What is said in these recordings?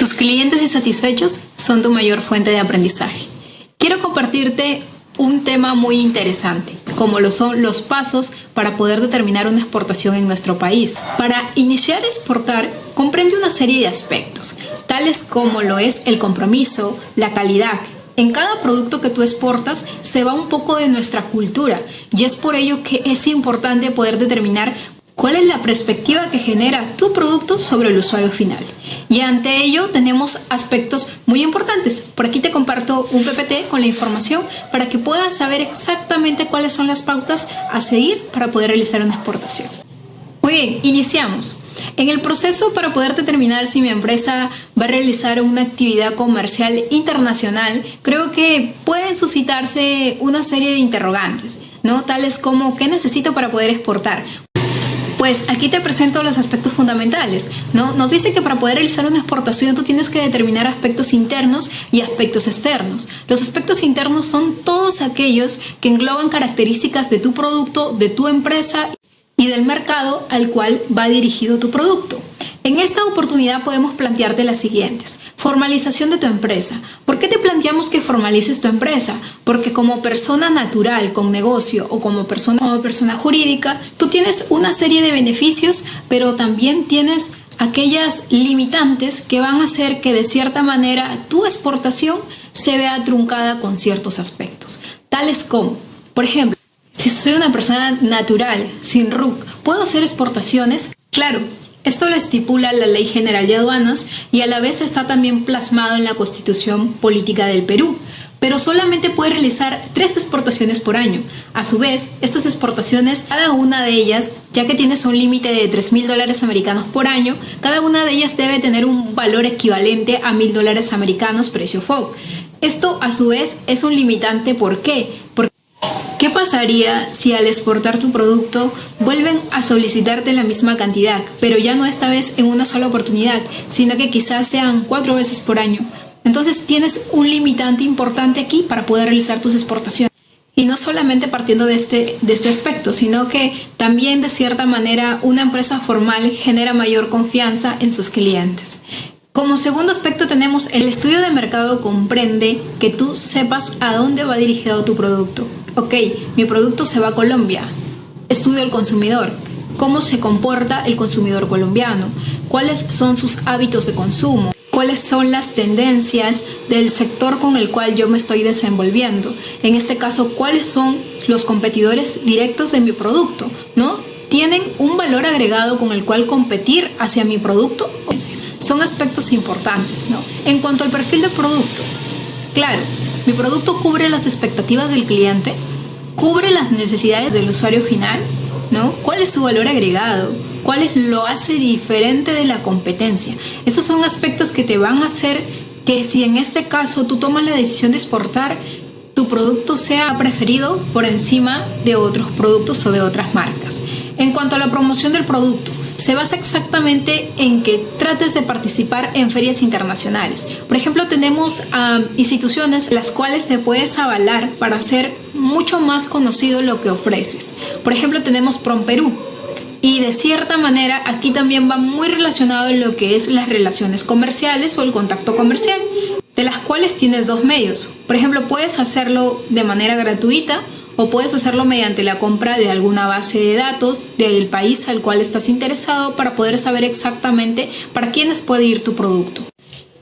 Tus clientes insatisfechos son tu mayor fuente de aprendizaje. Quiero compartirte un tema muy interesante, como lo son los pasos para poder determinar una exportación en nuestro país. Para iniciar a exportar, comprende una serie de aspectos, tales como lo es el compromiso, la calidad. En cada producto que tú exportas se va un poco de nuestra cultura y es por ello que es importante poder determinar cuál es la perspectiva que genera tu producto sobre el usuario final. Y ante ello tenemos aspectos muy importantes. Por aquí te comparto un PPT con la información para que puedas saber exactamente cuáles son las pautas a seguir para poder realizar una exportación. Muy bien, iniciamos. En el proceso para poder determinar si mi empresa va a realizar una actividad comercial internacional, creo que pueden suscitarse una serie de interrogantes, ¿no? Tales como ¿qué necesito para poder exportar? Pues aquí te presento los aspectos fundamentales, ¿no? Nos dice que para poder realizar una exportación tú tienes que determinar aspectos internos y aspectos externos. Los aspectos internos son todos aquellos que engloban características de tu producto, de tu empresa y del mercado al cual va dirigido tu producto. En esta oportunidad podemos plantearte las siguientes. Formalización de tu empresa. ¿Por qué te planteamos que formalices tu empresa? Porque como persona natural con negocio o como persona jurídica, tú tienes una serie de beneficios, pero también tienes aquellas limitantes que van a hacer que de cierta manera tu exportación se vea truncada con ciertos aspectos. Tales como, por ejemplo, si soy una persona natural, sin RUC, ¿puedo hacer exportaciones? Claro. Esto lo estipula la Ley General de Aduanas y a la vez está también plasmado en la Constitución Política del Perú, pero solamente puede realizar 3 exportaciones por año. A su vez, estas exportaciones, cada una de ellas, ya que tienes un límite de $3,000 americanos por año, cada una de ellas debe tener un valor equivalente a $1,000 americanos precio FOB. Esto a su vez es un limitante. ¿Por qué? ¿Qué pasaría si al exportar tu producto vuelven a solicitarte la misma cantidad, pero ya no esta vez en una sola oportunidad, sino que quizás sean 4 veces por año? Entonces tienes un limitante importante aquí para poder realizar tus exportaciones. Y no solamente partiendo de este aspecto, sino que también de cierta manera una empresa formal genera mayor confianza en sus clientes. Como segundo aspecto tenemos el estudio de mercado. Comprende que tú sepas a dónde va dirigido tu producto. Ok, mi producto se va a Colombia. Estudio el consumidor. ¿Cómo se comporta el consumidor colombiano? ¿Cuáles son sus hábitos de consumo? ¿Cuáles son las tendencias del sector con el cual yo me estoy desenvolviendo? En este caso, ¿cuáles son los competidores directos de mi producto? ¿No? ¿Tienen un valor agregado con el cual competir hacia mi producto? Son aspectos importantes, ¿no? En cuanto al perfil del producto, claro, mi producto cubre las expectativas del cliente, cubre las necesidades del usuario final, ¿no? ¿Cuál es su valor agregado? ¿Cuál lo hace diferente de la competencia? Esos son aspectos que te van a hacer que si en este caso tú tomas la decisión de exportar, tu producto sea preferido por encima de otros productos o de otras marcas. En cuanto a la promoción del producto, se basa exactamente en que trates de participar en ferias internacionales. Por ejemplo, tenemos instituciones las cuales te puedes avalar para hacer mucho más conocido lo que ofreces. Por ejemplo, tenemos PromPerú. Y de cierta manera aquí también va muy relacionado en lo que es las relaciones comerciales o el contacto comercial, de las cuales tienes 2 medios. Por ejemplo, puedes hacerlo de manera gratuita o puedes hacerlo mediante la compra de alguna base de datos del país al cual estás interesado para poder saber exactamente para quiénes puede ir tu producto.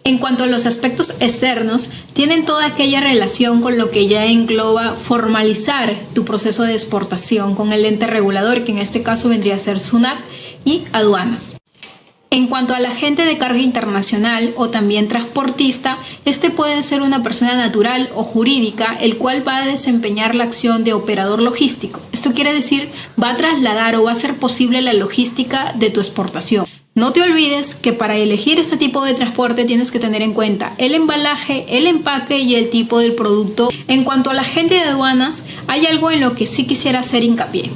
En cuanto a los aspectos externos, tienen toda aquella relación con lo que ya engloba formalizar tu proceso de exportación con el ente regulador, que en este caso vendría a ser SUNAT y aduanas. En cuanto al agente de carga internacional o también transportista, este puede ser una persona natural o jurídica, el cual va a desempeñar la acción de operador logístico. Esto quiere decir, va a trasladar o va a hacer posible la logística de tu exportación. No te olvides que para elegir este tipo de transporte tienes que tener en cuenta el embalaje, el empaque y el tipo del producto. En cuanto al agente de aduanas, hay algo en lo que sí quisiera hacer hincapié.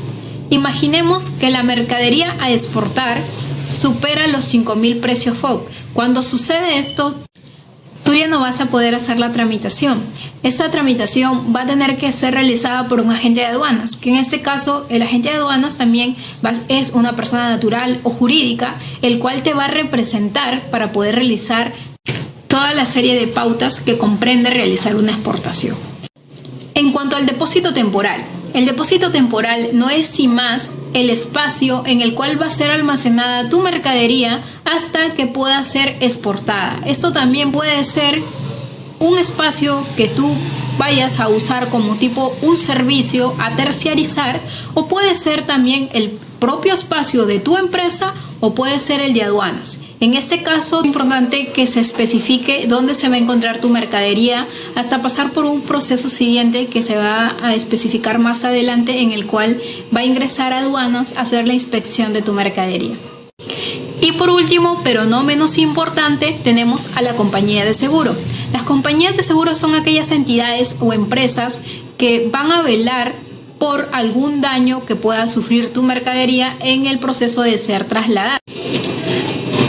Imaginemos que la mercadería a exportar supera los 5,000 precios FOB. Cuando sucede esto, tú ya no vas a poder hacer la tramitación. Esta tramitación va a tener que ser realizada por un agente de aduanas, que en este caso el agente de aduanas también es una persona natural o jurídica, el cual te va a representar para poder realizar toda la serie de pautas que comprende realizar una exportación. En cuanto al depósito temporal, el depósito temporal no es sin más el espacio en el cual va a ser almacenada tu mercadería hasta que pueda ser exportada. Esto también puede ser un espacio que tú vayas a usar como tipo un servicio a terciarizar, o puede ser también el propio espacio de tu empresa, o puede ser el de aduanas. En este caso es importante que se especifique dónde se va a encontrar tu mercadería hasta pasar por un proceso siguiente que se va a especificar más adelante, en el cual va a ingresar a aduanas a hacer la inspección de tu mercadería. Y por último, pero no menos importante, tenemos a la compañía de seguro. Las compañías de seguro son aquellas entidades o empresas que van a velar por algún daño que pueda sufrir tu mercadería en el proceso de ser trasladada.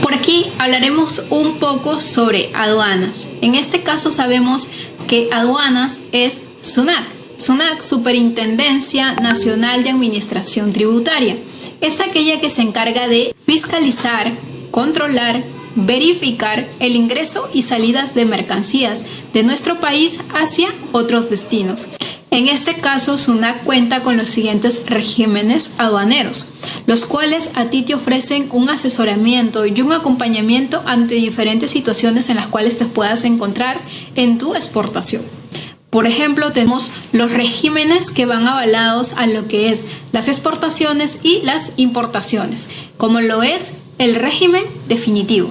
Por aquí hablaremos un poco sobre aduanas. En este caso sabemos que aduanas es SUNAT. SUNAT, Superintendencia Nacional de Administración Tributaria. Es aquella que se encarga de fiscalizar, controlar, verificar el ingreso y salidas de mercancías de nuestro país hacia otros destinos. En este caso, SUNAT cuenta con los siguientes regímenes aduaneros, los cuales a ti te ofrecen un asesoramiento y un acompañamiento ante diferentes situaciones en las cuales te puedas encontrar en tu exportación. Por ejemplo, tenemos los regímenes que van avalados a lo que es las exportaciones y las importaciones, como lo es el régimen definitivo.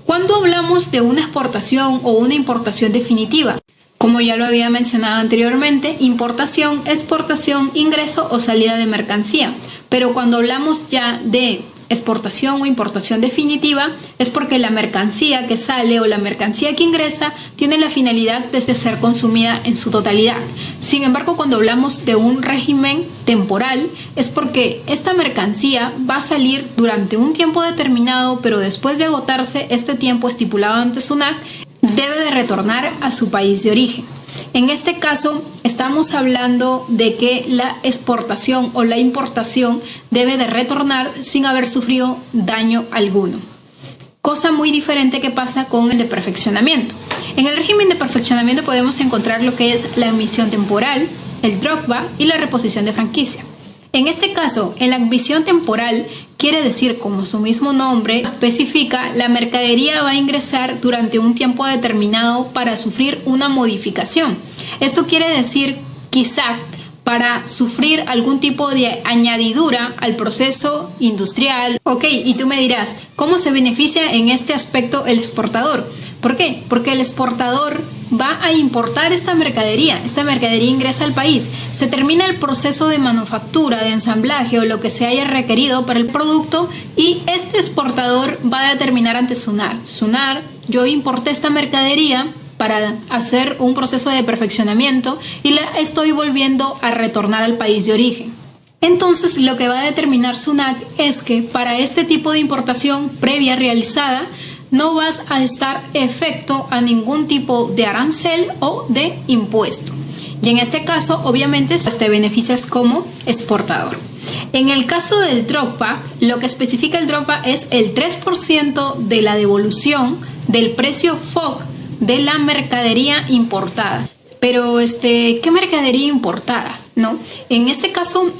Cuando hablamos de una exportación o una importación definitiva, como ya lo había mencionado anteriormente, importación, exportación, ingreso o salida de mercancía. Pero cuando hablamos ya de exportación o importación definitiva, es porque la mercancía que sale o la mercancía que ingresa tiene la finalidad de ser consumida en su totalidad. Sin embargo, cuando hablamos de un régimen temporal, es porque esta mercancía va a salir durante un tiempo determinado, pero después de agotarse este tiempo estipulado ante SUNAT, debe de retornar a su país de origen. En este caso, estamos hablando de que la exportación o la importación debe de retornar sin haber sufrido daño alguno. Cosa muy diferente que pasa con el de perfeccionamiento. En el régimen de perfeccionamiento podemos encontrar lo que es la emisión temporal, el dropback y la reposición de franquicia. En este caso, en la emisión temporal quiere decir, como su mismo nombre especifica, la mercadería va a ingresar durante un tiempo determinado para sufrir una modificación. Esto quiere decir, quizá, para sufrir algún tipo de añadidura al proceso industrial. Ok, y tú me dirás, ¿cómo se beneficia en este aspecto el exportador? ¿Por qué? Porque el exportador va a importar esta mercadería ingresa al país, se termina el proceso de manufactura, de ensamblaje o lo que se haya requerido para el producto, y este exportador va a determinar ante SUNAT, yo importé esta mercadería para hacer un proceso de perfeccionamiento y la estoy volviendo a retornar al país de origen. Entonces, lo que va a determinar SUNAT es que para este tipo de importación previa realizada no vas a estar efecto a ningún tipo de arancel o de impuesto. Y en este caso, obviamente, te beneficias como exportador. En el caso del dropback, lo que especifica el dropback es el 3% de la devolución del precio FOB de la mercadería importada. Pero, ¿qué mercadería importada? ¿No? En este caso,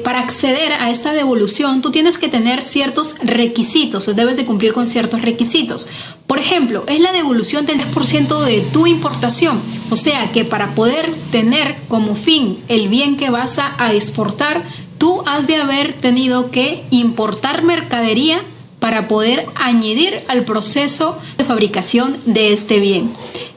para acceder a esta devolución, tú tienes que tener ciertos requisitos o debes de cumplir con ciertos requisitos. Por ejemplo, es la devolución del 3% de tu importación. O sea, que para poder tener como fin el bien que vas a exportar, tú has de haber tenido que importar mercadería para poder añadir al proceso de fabricación de este bien.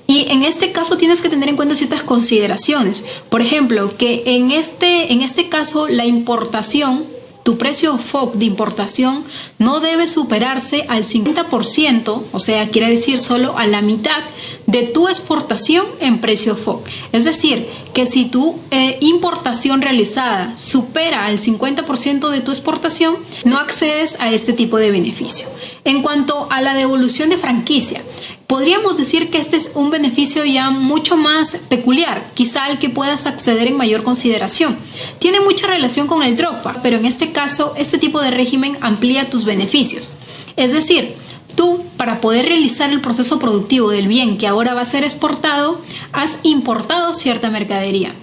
Y en este caso tienes que tener en cuenta ciertas consideraciones. Por ejemplo, que en este caso la importación, tu precio FOB de importación no debe superarse al 50%, o sea, quiere decir solo a la mitad de tu exportación en precio FOB. Es decir, que si tu importación realizada supera al 50% de tu exportación, no accedes a este tipo de beneficio. En cuanto a la devolución de franquicia, podríamos decir que este es un beneficio ya mucho más peculiar, quizá al que puedas acceder en mayor consideración. Tiene mucha relación con el dropback, pero en este caso, este tipo de régimen amplía tus beneficios. Es decir, Tú, para poder realizar el proceso productivo del bien que ahora va a ser exportado, has importado cierta mercadería.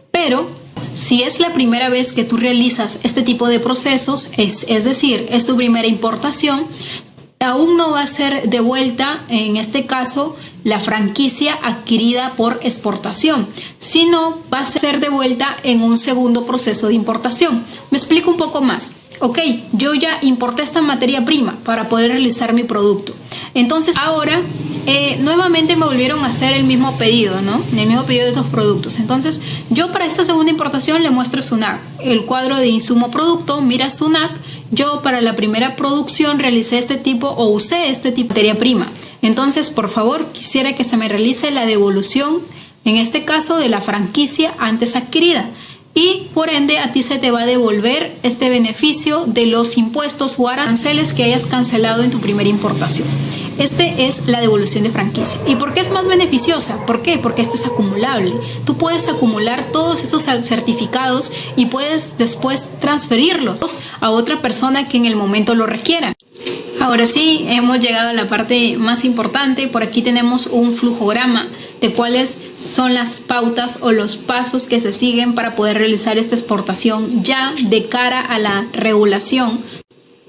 Pero si es la primera vez que tú realizas este tipo de procesos, es decir, es tu primera importación, aún no va a ser devuelta, en este caso, la franquicia adquirida por exportación, sino va a ser devuelta en un segundo proceso de importación. Me explico un poco más. Ok, yo ya importé esta materia prima para poder realizar mi producto. Entonces ahora nuevamente me volvieron a hacer el mismo pedido, ¿no? El mismo pedido de estos productos. Entonces yo para esta segunda importación le muestro SUNAC, el cuadro de insumo producto, mira SUNAC. Yo para la primera producción realicé este tipo o usé este tipo de materia prima. Entonces, por favor, quisiera que se me realice la devolución, en este caso de la franquicia antes adquirida. Y por ende a ti se te va a devolver este beneficio de los impuestos o aranceles que hayas cancelado en tu primera importación. Este es la devolución de franquicia. ¿Y por qué es más beneficiosa? ¿Por qué? Porque este es acumulable. Tú puedes acumular todos estos certificados y puedes después transferirlos a otra persona que en el momento lo requiera. Ahora sí, hemos llegado a la parte más importante. Por aquí tenemos un flujograma de cuáles son las pautas o los pasos que se siguen para poder realizar esta exportación ya de cara a la regulación,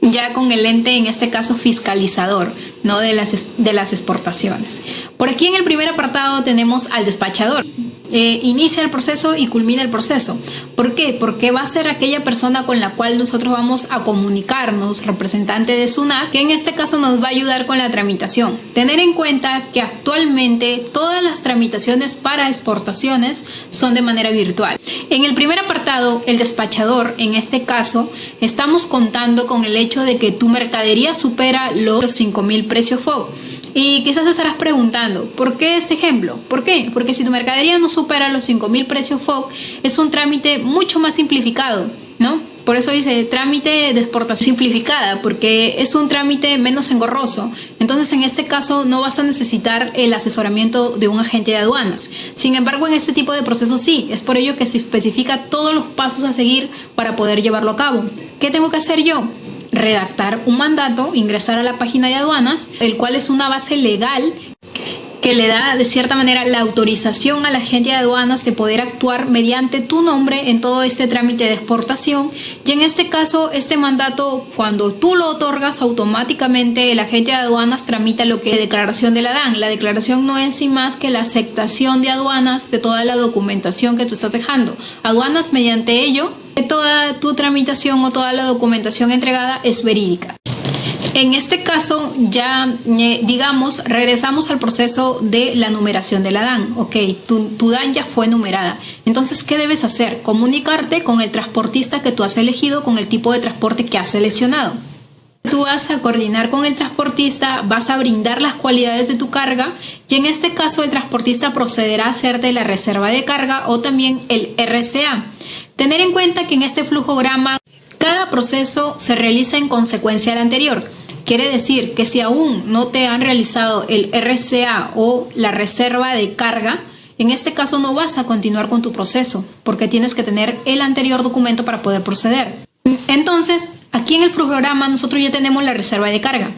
ya con el ente, en este caso fiscalizador, ¿no? de las exportaciones. Por aquí en el primer apartado tenemos al despachador. Inicia el proceso y culmina el proceso. ¿Por qué? Porque va a ser aquella persona con la cual nosotros vamos a comunicarnos, representante de SUNAC, que en este caso nos va a ayudar con la tramitación. Tener en cuenta que actualmente todas las tramitaciones para exportaciones son de manera virtual. En el primer apartado, el despachador, en este caso, estamos contando con el hecho de que tu mercadería supera los 5.000 precios FOB. Y quizás te estarás preguntando, ¿por qué este ejemplo? ¿Por qué? Porque si tu mercadería no supera los 5.000 precios FOB, es un trámite mucho más simplificado, ¿no? Por eso dice trámite de exportación simplificada, porque es un trámite menos engorroso. Entonces, en este caso, no vas a necesitar el asesoramiento de un agente de aduanas. Sin embargo, en este tipo de procesos sí. Es por ello que se especifica todos los pasos a seguir para poder llevarlo a cabo. ¿Qué tengo que hacer yo? Redactar un mandato, ingresar a la página de aduanas, el cual es una base legal que le da de cierta manera la autorización a la agencia de aduanas de poder actuar mediante tu nombre en todo este trámite de exportación. Y en este caso, este mandato, cuando tú lo otorgas, automáticamente el agente de aduanas tramita lo que es declaración de la DAN. La declaración no es sin más que la aceptación de aduanas de toda la documentación que tú estás dejando. Aduanas, mediante ello, que toda tu tramitación o toda la documentación entregada es verídica. En este caso ya, digamos, regresamos al proceso de la numeración de la DAN. Ok, tu DAN ya fue numerada. Entonces, ¿qué debes hacer? Comunicarte con el transportista que tú has elegido, con el tipo de transporte que has seleccionado. Tú vas a coordinar con el transportista, vas a brindar las cualidades de tu carga y en este caso el transportista procederá a hacerte la reserva de carga o también el RCA. Tener en cuenta que en este flujograma cada proceso se realiza en consecuencia al anterior. Quiere decir que si aún no te han realizado el RCA o la reserva de carga, en este caso no vas a continuar con tu proceso porque tienes que tener el anterior documento para poder proceder. Entonces, aquí en el flujograma nosotros ya tenemos la reserva de carga.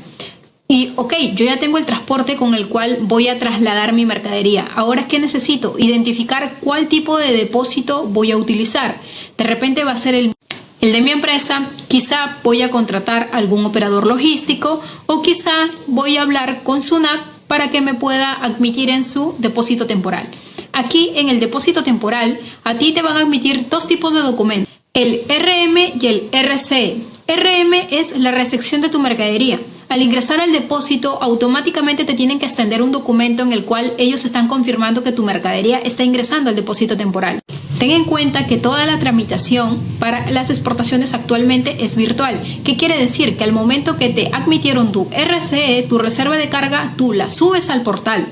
Y ok, yo ya tengo el transporte con el cual voy a trasladar mi mercadería. Ahora, ¿qué necesito? Identificar cuál tipo de depósito voy a utilizar. De repente va a ser el de mi empresa, quizá voy a contratar algún operador logístico o quizá voy a hablar con SUNAC para que me pueda admitir en su depósito temporal. Aquí en el depósito temporal a ti te van a admitir dos tipos de documentos, el RM y el RCE. RM es la recepción de tu mercadería. Al ingresar al depósito, automáticamente te tienen que extender un documento en el cual ellos están confirmando que tu mercadería está ingresando al depósito temporal. Ten en cuenta que toda la tramitación para las exportaciones actualmente es virtual. ¿Qué quiere decir? Que al momento que te admitieron tu RCE, tu reserva de carga, tú la subes al portal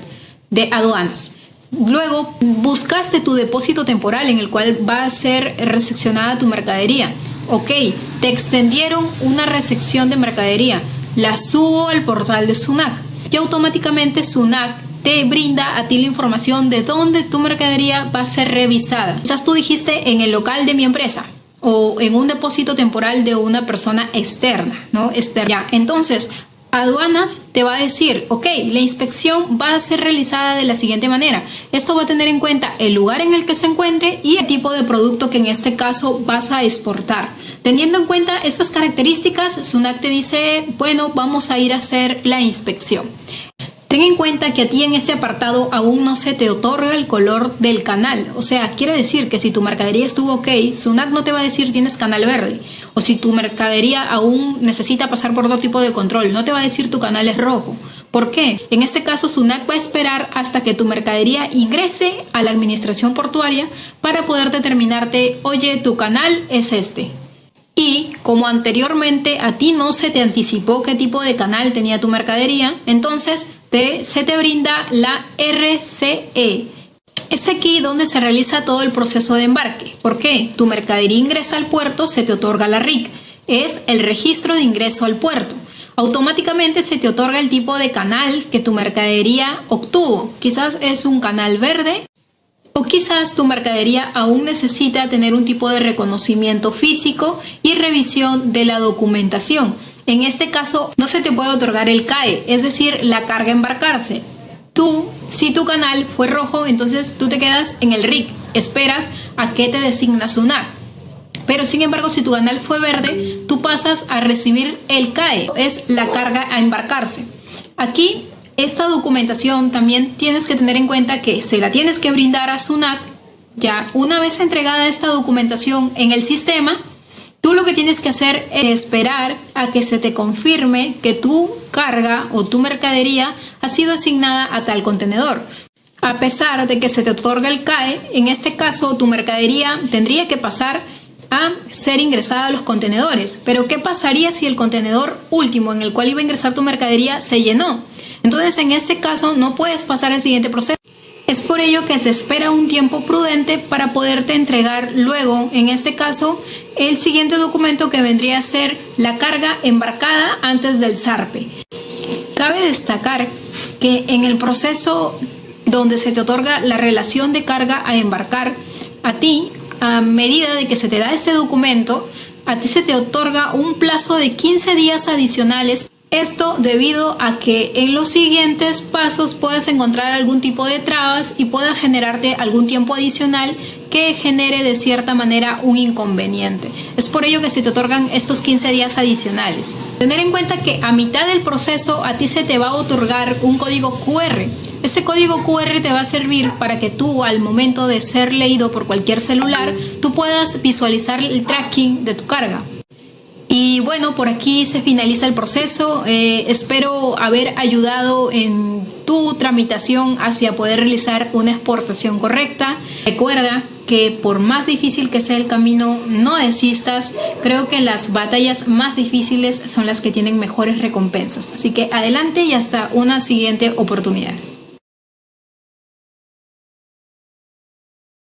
de aduanas. Luego buscaste tu depósito temporal en el cual va a ser recepcionada tu mercadería. Ok, te extendieron una recepción de mercadería. La subo al portal de SUNAC y automáticamente SUNAC te brinda a ti la información de dónde tu mercadería va a ser revisada. Quizás tú dijiste en el local de mi empresa o en un depósito temporal de una persona externa, ¿no? Externa. Ya, entonces, Aduanas te va a decir, ok, la inspección va a ser realizada de la siguiente manera. Esto va a tener en cuenta el lugar en el que se encuentre y el tipo de producto que en este caso vas a exportar. Teniendo en cuenta estas características, SUNAT te dice, bueno, vamos a ir a hacer la inspección. Ten en cuenta que a ti en este apartado aún no se te otorga el color del canal. O sea, quiere decir que si tu mercadería estuvo ok, SUNAT no te va a decir tienes canal verde. O si tu mercadería aún necesita pasar por otro tipo de control, no te va a decir tu canal es rojo. ¿Por qué? En este caso, SUNAT va a esperar hasta que tu mercadería ingrese a la administración portuaria para poder determinarte, oye, tu canal es este. Y como anteriormente a ti no se te anticipó qué tipo de canal tenía tu mercadería, entonces se te brinda la RCE. Es aquí donde se realiza todo el proceso de embarque. ¿Por qué? Tu mercadería ingresa al puerto, se te otorga la RIC. Es el registro de ingreso al puerto. Automáticamente se te otorga el tipo de canal que tu mercadería obtuvo. Quizás es un canal verde, o quizás tu mercadería aún necesita tener un tipo de reconocimiento físico y revisión de la documentación. En este caso no se te puede otorgar el CAE, es decir, la carga a embarcarse. Si tu canal fue rojo, entonces tú te quedas en el RIC, esperas a que te designa SUNAT. Pero sin embargo, si tu canal fue verde, tú pasas a recibir el CAE, es la carga a embarcarse. Aquí esta documentación también tienes que tener en cuenta que se la tienes que brindar a SUNAT. Ya una vez entregada esta documentación en el sistema, tú lo que tienes que hacer es esperar a que se te confirme que tu carga o tu mercadería ha sido asignada a tal contenedor. A pesar de que se te otorga el CAE, en este caso tu mercadería tendría que pasar a ser ingresada a los contenedores. Pero ¿qué pasaría si el contenedor último en el cual iba a ingresar tu mercadería se llenó? Entonces, en este caso, no puedes pasar al siguiente proceso. Es por ello que se espera un tiempo prudente para poderte entregar luego, en este caso, el siguiente documento que vendría a ser la carga embarcada antes del zarpe. Cabe destacar que en el proceso donde se te otorga la relación de carga a embarcar, a ti, a medida de que se te da este documento, a ti se te otorga un plazo de 15 días adicionales. Esto debido a que en los siguientes pasos puedes encontrar algún tipo de trabas y pueda generarte algún tiempo adicional que genere de cierta manera un inconveniente. Es por ello que se te otorgan estos 15 días adicionales. Tener en cuenta que a mitad del proceso a ti se te va a otorgar un código QR. Ese código QR te va a servir para que tú, al momento de ser leído por cualquier celular, tú puedas visualizar el tracking de tu carga. Y bueno, por aquí se finaliza el proceso. Espero haber ayudado en tu tramitación hacia poder realizar una exportación correcta. Recuerda que por más difícil que sea el camino, no desistas. Creo que las batallas más difíciles son las que tienen mejores recompensas. Así que adelante y hasta una siguiente oportunidad.